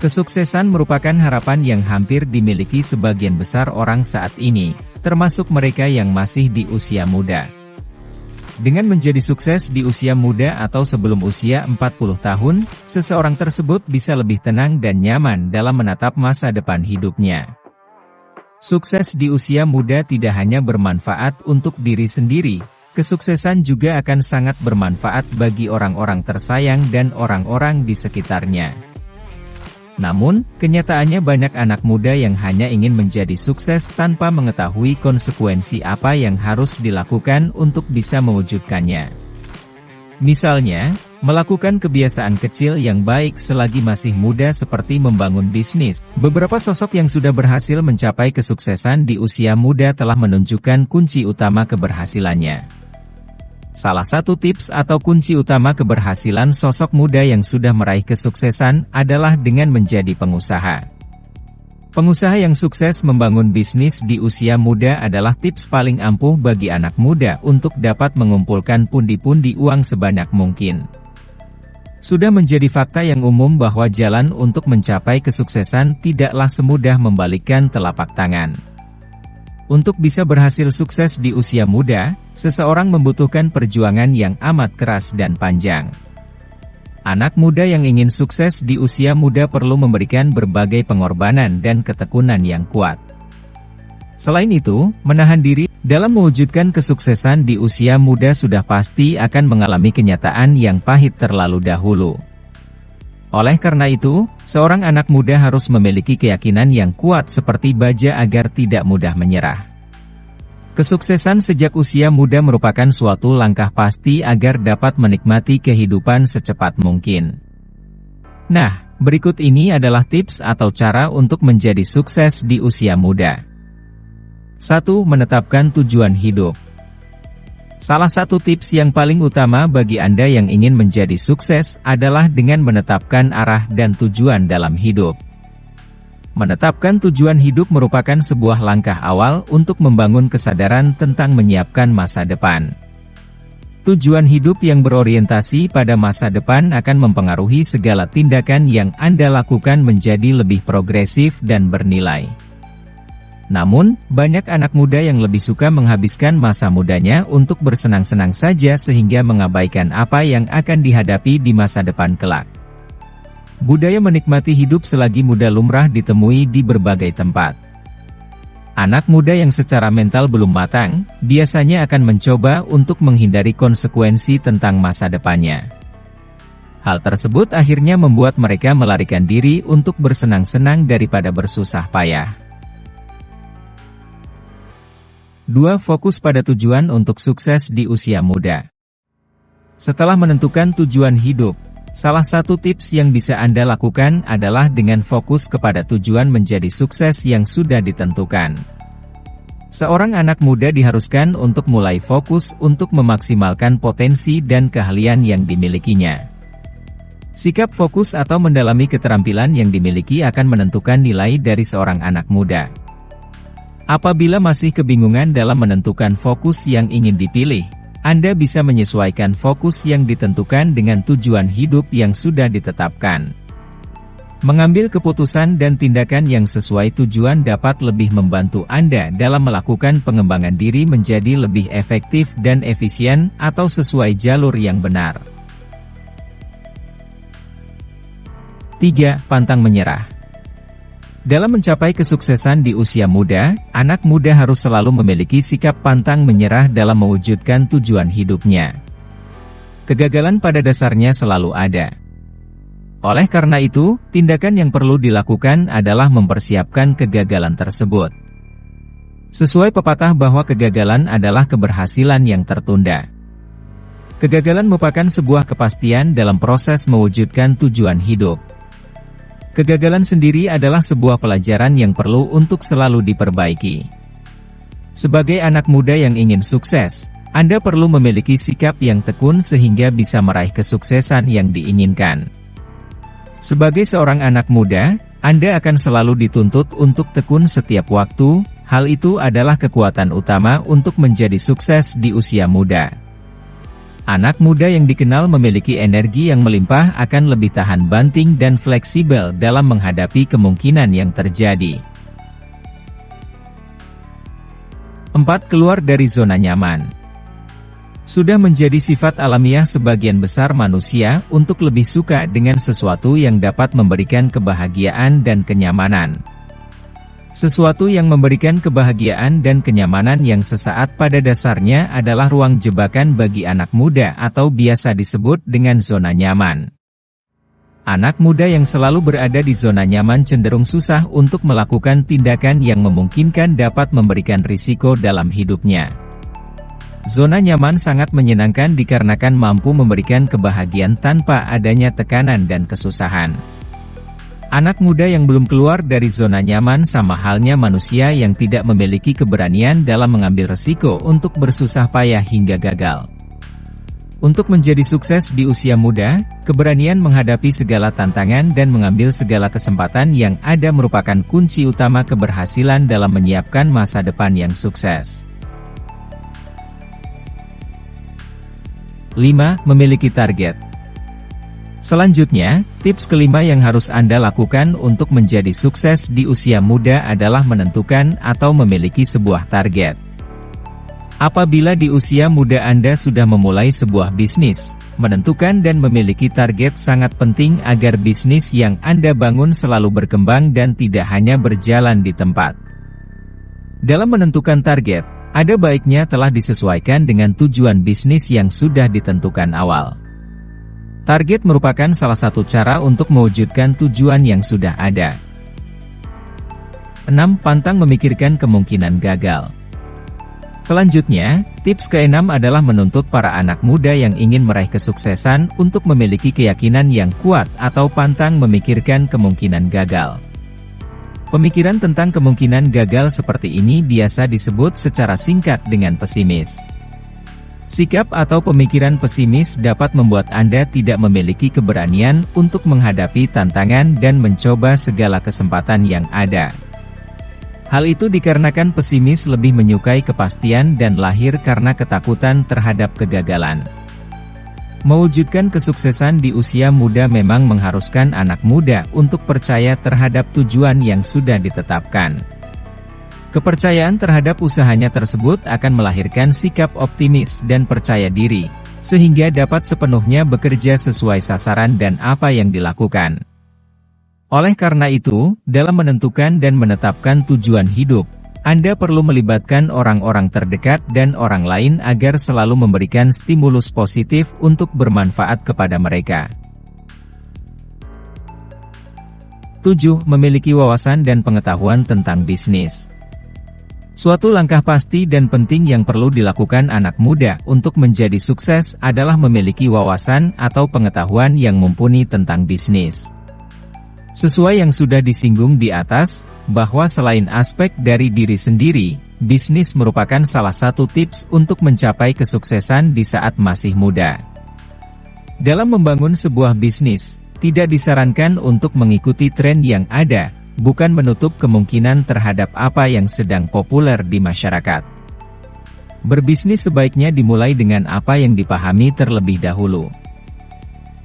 Kesuksesan merupakan harapan yang hampir dimiliki sebagian besar orang saat ini, termasuk mereka yang masih di usia muda. Dengan menjadi sukses di usia muda atau sebelum usia 40 tahun, seseorang tersebut bisa lebih tenang dan nyaman dalam menatap masa depan hidupnya. Sukses di usia muda tidak hanya bermanfaat untuk diri sendiri, kesuksesan juga akan sangat bermanfaat bagi orang-orang tersayang dan orang-orang di sekitarnya. Namun, kenyataannya banyak anak muda yang hanya ingin menjadi sukses tanpa mengetahui konsekuensi apa yang harus dilakukan untuk bisa mewujudkannya. Misalnya, melakukan kebiasaan kecil yang baik selagi masih muda seperti membangun bisnis. Beberapa sosok yang sudah berhasil mencapai kesuksesan di usia muda telah menunjukkan kunci utama keberhasilannya. Salah satu tips atau kunci utama keberhasilan sosok muda yang sudah meraih kesuksesan adalah dengan menjadi pengusaha. Pengusaha yang sukses membangun bisnis di usia muda adalah tips paling ampuh bagi anak muda untuk dapat mengumpulkan pundi-pundi uang sebanyak mungkin. Sudah menjadi fakta yang umum bahwa jalan untuk mencapai kesuksesan tidaklah semudah membalikkan telapak tangan. Untuk bisa berhasil sukses di usia muda, seseorang membutuhkan perjuangan yang amat keras dan panjang. Anak muda yang ingin sukses di usia muda perlu memberikan berbagai pengorbanan dan ketekunan yang kuat. Selain itu, menahan diri dalam mewujudkan kesuksesan di usia muda sudah pasti akan mengalami kenyataan yang pahit terlalu dahulu. Oleh karena itu, seorang anak muda harus memiliki keyakinan yang kuat seperti baja agar tidak mudah menyerah. Kesuksesan sejak usia muda merupakan suatu langkah pasti agar dapat menikmati kehidupan secepat mungkin. Nah, berikut ini adalah tips atau cara untuk menjadi sukses di usia muda. 1. Menetapkan tujuan hidup. Salah satu tips yang paling utama bagi Anda yang ingin menjadi sukses adalah dengan menetapkan arah dan tujuan dalam hidup. Menetapkan tujuan hidup merupakan sebuah langkah awal untuk membangun kesadaran tentang menyiapkan masa depan. Tujuan hidup yang berorientasi pada masa depan akan mempengaruhi segala tindakan yang Anda lakukan menjadi lebih progresif dan bernilai. Namun, banyak anak muda yang lebih suka menghabiskan masa mudanya untuk bersenang-senang saja sehingga mengabaikan apa yang akan dihadapi di masa depan kelak. Budaya menikmati hidup selagi muda lumrah ditemui di berbagai tempat. Anak muda yang secara mental belum matang, biasanya akan mencoba untuk menghindari konsekuensi tentang masa depannya. Hal tersebut akhirnya membuat mereka melarikan diri untuk bersenang-senang daripada bersusah payah. 2. Fokus pada tujuan untuk sukses di usia muda. Setelah menentukan tujuan hidup, salah satu tips yang bisa Anda lakukan adalah dengan fokus kepada tujuan menjadi sukses yang sudah ditentukan. Seorang anak muda diharuskan untuk mulai fokus untuk memaksimalkan potensi dan keahlian yang dimilikinya. Sikap fokus atau mendalami keterampilan yang dimiliki akan menentukan nilai dari seorang anak muda. Apabila masih kebingungan dalam menentukan fokus yang ingin dipilih, Anda bisa menyesuaikan fokus yang ditentukan dengan tujuan hidup yang sudah ditetapkan. Mengambil keputusan dan tindakan yang sesuai tujuan dapat lebih membantu Anda dalam melakukan pengembangan diri menjadi lebih efektif dan efisien atau sesuai jalur yang benar. 3. Pantang menyerah. Dalam mencapai kesuksesan di usia muda, anak muda harus selalu memiliki sikap pantang menyerah dalam mewujudkan tujuan hidupnya. Kegagalan pada dasarnya selalu ada. Oleh karena itu, tindakan yang perlu dilakukan adalah mempersiapkan kegagalan tersebut. Sesuai pepatah bahwa kegagalan adalah keberhasilan yang tertunda. Kegagalan merupakan sebuah kepastian dalam proses mewujudkan tujuan hidup. Kegagalan sendiri adalah sebuah pelajaran yang perlu untuk selalu diperbaiki. Sebagai anak muda yang ingin sukses, Anda perlu memiliki sikap yang tekun sehingga bisa meraih kesuksesan yang diinginkan. Sebagai seorang anak muda, Anda akan selalu dituntut untuk tekun setiap waktu, hal itu adalah kekuatan utama untuk menjadi sukses di usia muda. Anak muda yang dikenal memiliki energi yang melimpah akan lebih tahan banting dan fleksibel dalam menghadapi kemungkinan yang terjadi. 4. Keluar dari zona nyaman. Sudah menjadi sifat alamiah sebagian besar manusia untuk lebih suka dengan sesuatu yang dapat memberikan kebahagiaan dan kenyamanan. Sesuatu yang memberikan kebahagiaan dan kenyamanan yang sesaat pada dasarnya adalah ruang jebakan bagi anak muda atau biasa disebut dengan zona nyaman. Anak muda yang selalu berada di zona nyaman cenderung susah untuk melakukan tindakan yang memungkinkan dapat memberikan risiko dalam hidupnya. Zona nyaman sangat menyenangkan dikarenakan mampu memberikan kebahagiaan tanpa adanya tekanan dan kesusahan. Anak muda yang belum keluar dari zona nyaman sama halnya manusia yang tidak memiliki keberanian dalam mengambil resiko untuk bersusah payah hingga gagal. Untuk menjadi sukses di usia muda, keberanian menghadapi segala tantangan dan mengambil segala kesempatan yang ada merupakan kunci utama keberhasilan dalam menyiapkan masa depan yang sukses. 5. Memiliki target. Selanjutnya, tips kelima yang harus Anda lakukan untuk menjadi sukses di usia muda adalah menentukan atau memiliki sebuah target. Apabila di usia muda Anda sudah memulai sebuah bisnis, menentukan dan memiliki target sangat penting agar bisnis yang Anda bangun selalu berkembang dan tidak hanya berjalan di tempat. Dalam menentukan target, ada baiknya telah disesuaikan dengan tujuan bisnis yang sudah ditentukan awal. Target merupakan salah satu cara untuk mewujudkan tujuan yang sudah ada. 6. Pantang memikirkan kemungkinan gagal. Selanjutnya, tips ke-6 adalah menuntut para anak muda yang ingin meraih kesuksesan untuk memiliki keyakinan yang kuat atau pantang memikirkan kemungkinan gagal. Pemikiran tentang kemungkinan gagal seperti ini biasa disebut secara singkat dengan pesimis. Sikap atau pemikiran pesimis dapat membuat Anda tidak memiliki keberanian untuk menghadapi tantangan dan mencoba segala kesempatan yang ada. Hal itu dikarenakan pesimis lebih menyukai kepastian dan lahir karena ketakutan terhadap kegagalan. Mewujudkan kesuksesan di usia muda memang mengharuskan anak muda untuk percaya terhadap tujuan yang sudah ditetapkan. Kepercayaan terhadap usahanya tersebut akan melahirkan sikap optimis dan percaya diri, sehingga dapat sepenuhnya bekerja sesuai sasaran dan apa yang dilakukan. Oleh karena itu, dalam menentukan dan menetapkan tujuan hidup, Anda perlu melibatkan orang-orang terdekat dan orang lain agar selalu memberikan stimulus positif untuk bermanfaat kepada mereka. 7. Memiliki wawasan dan pengetahuan tentang bisnis. Suatu langkah pasti dan penting yang perlu dilakukan anak muda untuk menjadi sukses adalah memiliki wawasan atau pengetahuan yang mumpuni tentang bisnis. Sesuai yang sudah disinggung di atas, bahwa selain aspek dari diri sendiri, bisnis merupakan salah satu tips untuk mencapai kesuksesan di saat masih muda. Dalam membangun sebuah bisnis, tidak disarankan untuk mengikuti tren yang ada, bukan menutup kemungkinan terhadap apa yang sedang populer di masyarakat. Berbisnis sebaiknya dimulai dengan apa yang dipahami terlebih dahulu.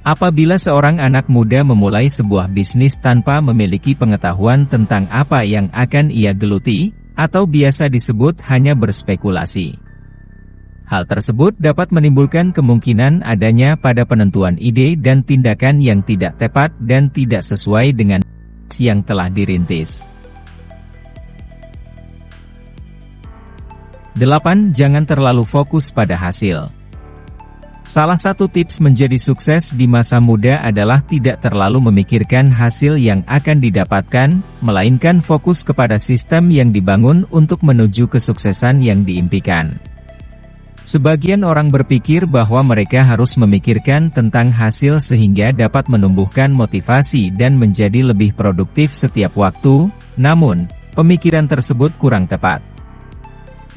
Apabila seorang anak muda memulai sebuah bisnis tanpa memiliki pengetahuan tentang apa yang akan ia geluti, atau biasa disebut hanya berspekulasi, hal tersebut dapat menimbulkan kemungkinan adanya pada penentuan ide dan tindakan yang tidak tepat dan tidak sesuai dengan yang telah dirintis. 8. Jangan terlalu fokus pada hasil. Salah satu tips menjadi sukses di masa muda adalah tidak terlalu memikirkan hasil yang akan didapatkan, melainkan fokus kepada sistem yang dibangun untuk menuju kesuksesan yang diimpikan. Sebagian orang berpikir bahwa mereka harus memikirkan tentang hasil sehingga dapat menumbuhkan motivasi dan menjadi lebih produktif setiap waktu, namun, pemikiran tersebut kurang tepat.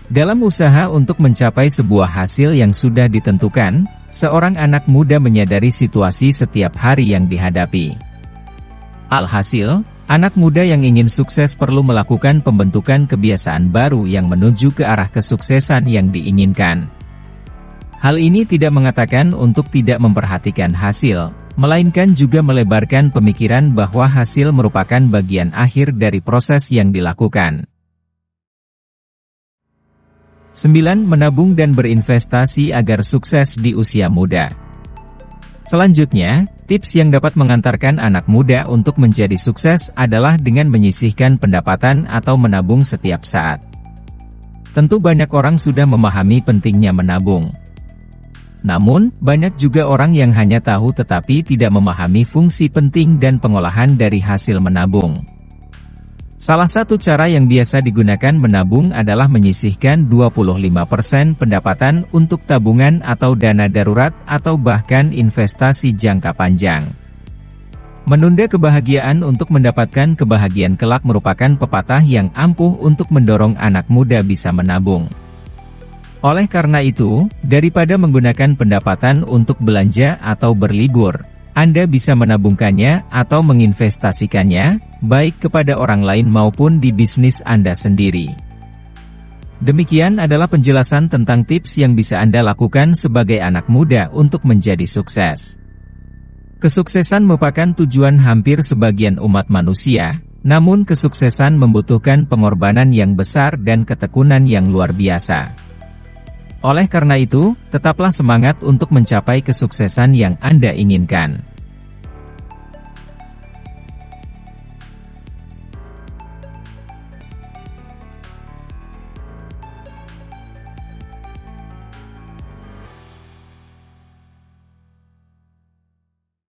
Dalam usaha untuk mencapai sebuah hasil yang sudah ditentukan, seorang anak muda menyadari situasi setiap hari yang dihadapi. Alhasil, anak muda yang ingin sukses perlu melakukan pembentukan kebiasaan baru yang menuju ke arah kesuksesan yang diinginkan. Hal ini tidak mengatakan untuk tidak memperhatikan hasil, melainkan juga melebarkan pemikiran bahwa hasil merupakan bagian akhir dari proses yang dilakukan. 9. Menabung dan berinvestasi agar sukses di usia muda. Selanjutnya, tips yang dapat mengantarkan anak muda untuk menjadi sukses adalah dengan menyisihkan pendapatan atau menabung setiap saat. Tentu banyak orang sudah memahami pentingnya menabung. Namun, banyak juga orang yang hanya tahu tetapi tidak memahami fungsi penting dan pengolahan dari hasil menabung. Salah satu cara yang biasa digunakan menabung adalah menyisihkan 25% pendapatan untuk tabungan atau dana darurat atau bahkan investasi jangka panjang. Menunda kebahagiaan untuk mendapatkan kebahagiaan kelak merupakan pepatah yang ampuh untuk mendorong anak muda bisa menabung. Oleh karena itu, daripada menggunakan pendapatan untuk belanja atau berlibur, Anda bisa menabungkannya atau menginvestasikannya, baik kepada orang lain maupun di bisnis Anda sendiri. Demikian adalah penjelasan tentang tips yang bisa Anda lakukan sebagai anak muda untuk menjadi sukses. Kesuksesan merupakan tujuan hampir sebagian umat manusia, namun kesuksesan membutuhkan pengorbanan yang besar dan ketekunan yang luar biasa. Oleh karena itu, tetaplah semangat untuk mencapai kesuksesan yang Anda inginkan.